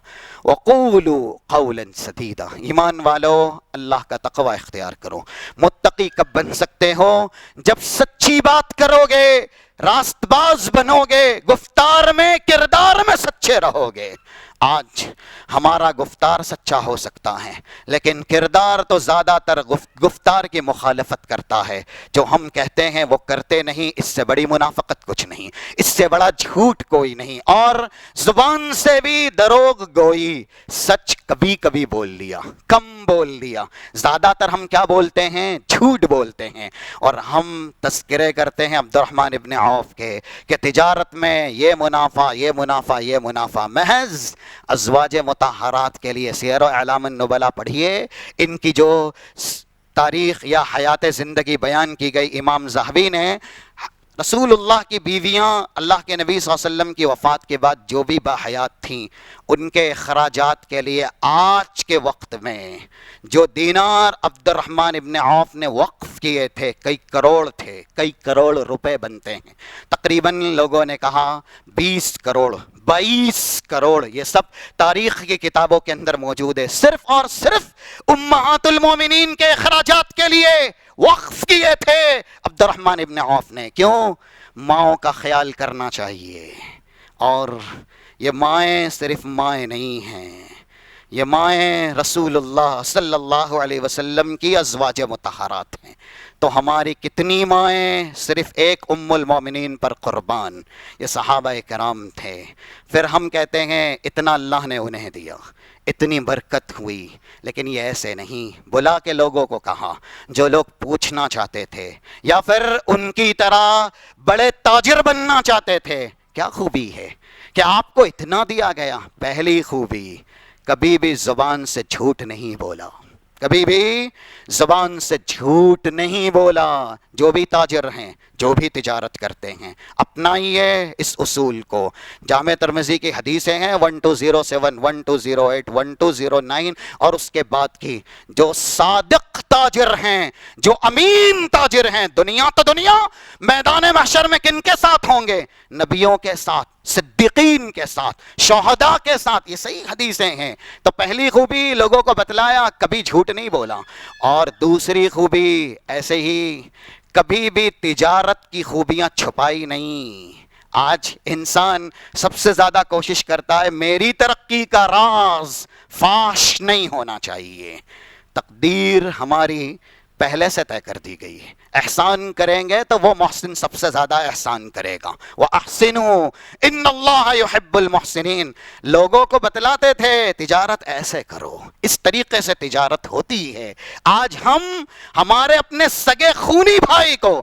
وقولوا قولا سدیدا، ایمان والو اللہ کا تقوی اختیار کرو۔ متقی کب بن سکتے ہو؟ جب سچی بات کرو گے، راست باز بنو گے، گفتار میں کردار میں سچے رہو گے۔ آج ہمارا گفتار سچا ہو سکتا ہے لیکن کردار تو زیادہ تر گفتار کی مخالفت کرتا ہے۔ جو ہم کہتے ہیں وہ کرتے نہیں، اس سے بڑی منافقت کچھ نہیں، اس سے بڑا جھوٹ کوئی نہیں۔ اور زبان سے بھی دروغ گوئی، سچ کبھی کبھی بول لیا، کم بول لیا۔ زیادہ تر ہم کیا بولتے ہیں؟ جھوٹ بولتے ہیں۔ اور ہم تذکرے کرتے ہیں عبد الرحمن ابن عوف کے کہ تجارت میں یہ منافع، یہ منافع، یہ منافع، محض ازواج مطہرات کے لیے۔ سیر اعلام النبلاء پڑھیے، ان کی جو تاریخ یا حیات زندگی بیان کی گئی، امام ذہبی نے رسول اللہ کی بیویاں اللہ کے نبی صلی اللہ علیہ وسلم کی وفات کے بعد جو بھی باحیات تھیں، ان کے اخراجات کے لیے آج کے وقت میں جو دینار عبد الرحمن ابن عوف نے وقف کیے تھے، کئی کروڑ تھے، کئی کروڑ روپے بنتے ہیں۔ تقریباً لوگوں نے کہا 20 کروڑ، 22 کروڑ، یہ سب تاریخ کی کتابوں کے اندر موجود ہے۔ صرف اور صرف امہات المومنین کے اخراجات کے لیے وقف کیے تھے عبد الرحمن ابن عوف نے۔ کیوں؟ ماؤں کا خیال کرنا چاہیے۔ اور یہ مائیں صرف مائیں نہیں ہیں، یہ مائیں رسول اللہ صلی اللہ علیہ وسلم کی ازواج مطہرات ہیں۔ تو ہماری کتنی مائیں صرف ایک ام المومنین پر قربان، یہ صحابہ کرام تھے۔ پھر ہم کہتے ہیں اتنا اللہ نے انہیں دیا، اتنی برکت ہوئی، لیکن یہ ایسے نہیں۔ بلا کے لوگوں کو کہا جو لوگ پوچھنا چاہتے تھے یا پھر ان کی طرح بڑے تاجر بننا چاہتے تھے، کیا خوبی ہے کہ آپ کو اتنا دیا گیا؟ پہلی خوبی، کبھی بھی زبان سے جھوٹ نہیں بولا، کبھی بھی زبان سے جھوٹ نہیں بولا۔ جو بھی تاجر ہیں، جو بھی تجارت کرتے ہیں، اپنائیے اس اصول کو۔ جامع ترمذی کی حدیثیں ہیں 1207، 1208، 1209 اور اس کے بعد کی۔ جو صادق تاجر ہیں، جو امین تاجر ہیں، دنیا تو دنیا، میدان محشر میں کن کے ساتھ ہوں گے؟ نبیوں کے ساتھ، صدیقین کے ساتھ، شہداء کے ساتھ۔ یہ صحیح حدیثیں ہیں۔ تو پہلی خوبی لوگوں کو بتلایا، کبھی جھوٹ نہیں بولا۔ اور دوسری خوبی ایسے ہی کبھی بھی تجارت کی خوبیاں چھپائی نہیں۔ آج انسان سب سے زیادہ کوشش کرتا ہے میری ترقی کا راز فاش نہیں ہونا چاہیے۔ تقدیر ہماری پہلے سے طے کر دی گئی ہے۔ احسان کریں گے تو وہ محسن سب سے زیادہ احسان کرے گا۔ وَأَحْسِنُوا إِنَّ اللَّهَ يُحِبُّ الْمُحْسِنِينَ۔ لوگوں کو بتلاتے تھے تجارت ایسے کرو، اس طریقے سے تجارت ہوتی ہے۔ آج ہم ہمارے اپنے سگے خونی بھائی کو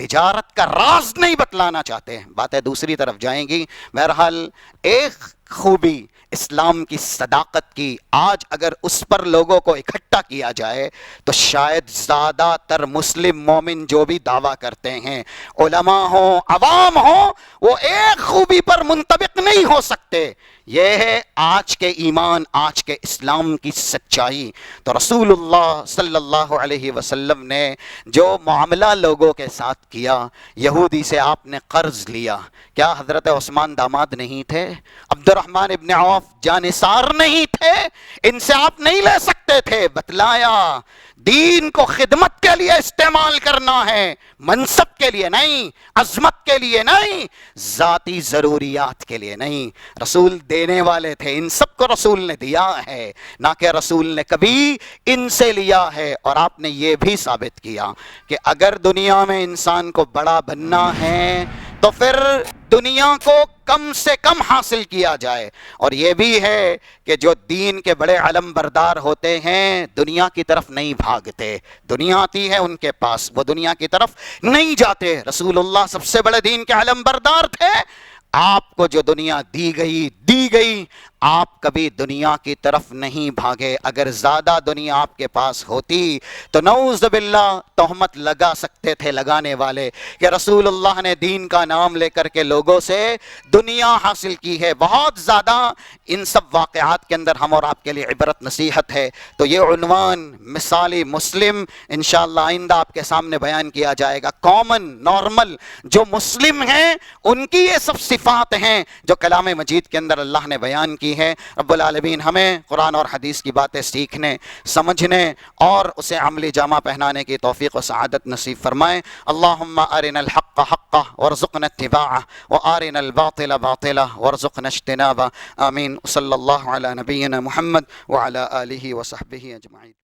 تجارت کا راز نہیں بتلانا چاہتے ہیں، باتیں دوسری طرف جائیں گی۔ بہرحال ایک خوبی اسلام کی صداقت کی آج اگر اس پر لوگوں کو اکٹھا کیا جائے تو شاید زیادہ تر مسلم مومن جو بھی دعویٰ کرتے ہیں، علماء ہوں عوام ہوں، وہ ایک خوبی پر منطبق نہیں ہو سکتے۔ یہ ہے آج کے ایمان، آج کے اسلام کی سچائی۔ تو رسول اللہ صلی اللہ علیہ وسلم نے جو معاملہ لوگوں کے ساتھ کیا، یہودی سے آپ نے قرض لیا، کیا حضرت عثمان داماد نہیں تھے؟ عبد الرحمن ابن عوف جانثار نہیں تھے؟ ان سے آپ نہیں لے سکتے تھے؟ بتلایا دین کو خدمت کے لیے استعمال کرنا ہے، منصب کے لیے نہیں، عظمت کے لیے نہیں، ذاتی ضروریات کے لیے نہیں۔ رسول دینے والے تھے، ان سب کو رسول نے دیا ہے، نہ کہ رسول نے کبھی ان سے لیا ہے۔ اور آپ نے یہ بھی ثابت کیا کہ اگر دنیا میں انسان کو بڑا بننا ہے تو پھر دنیا کو کم سے کم حاصل کیا جائے۔ اور یہ بھی ہے کہ جو دین کے بڑے علم بردار ہوتے ہیں دنیا کی طرف نہیں بھاگتے، دنیا آتی ہے ان کے پاس، وہ دنیا کی طرف نہیں جاتے۔ رسول اللہ سب سے بڑے دین کے علم بردار تھے، آپ کو جو دنیا دی گئی، آپ کبھی دنیا کی طرف نہیں بھاگے۔ اگر زیادہ دنیا آپ کے پاس ہوتی تو نعوذ باللہ تہمت لگا سکتے تھے لگانے والے کہ رسول اللہ نے دین کا نام لے کر کے لوگوں سے دنیا حاصل کی ہے۔ بہت زیادہ ان سب واقعات کے اندر ہم اور آپ کے لیے عبرت نصیحت ہے۔ تو یہ عنوان مثالی مسلم انشاءاللہ آئندہ آپ کے سامنے بیان کیا جائے گا۔ کامن نارمل جو مسلم ہیں ان کی یہ سب صفات ہیں جو کلام مجید کے اندر اللہ نے بیان کی ہے۔ رب العالمین ہمیں قرآن اور حدیث کی باتیں سیکھنے، سمجھنے اور اسے عملی جامہ پہنانے کی توفیق و سعادت نصیب فرمائے۔ اللہم ارنا الحق حقا وارزقنا اتباعہ وارنا الباطل باطلا وارزقنا اجتنابہ، آمین۔ صلی اللہ علی نبینا محمد وعلی آلہ وصحبہ اجمعین۔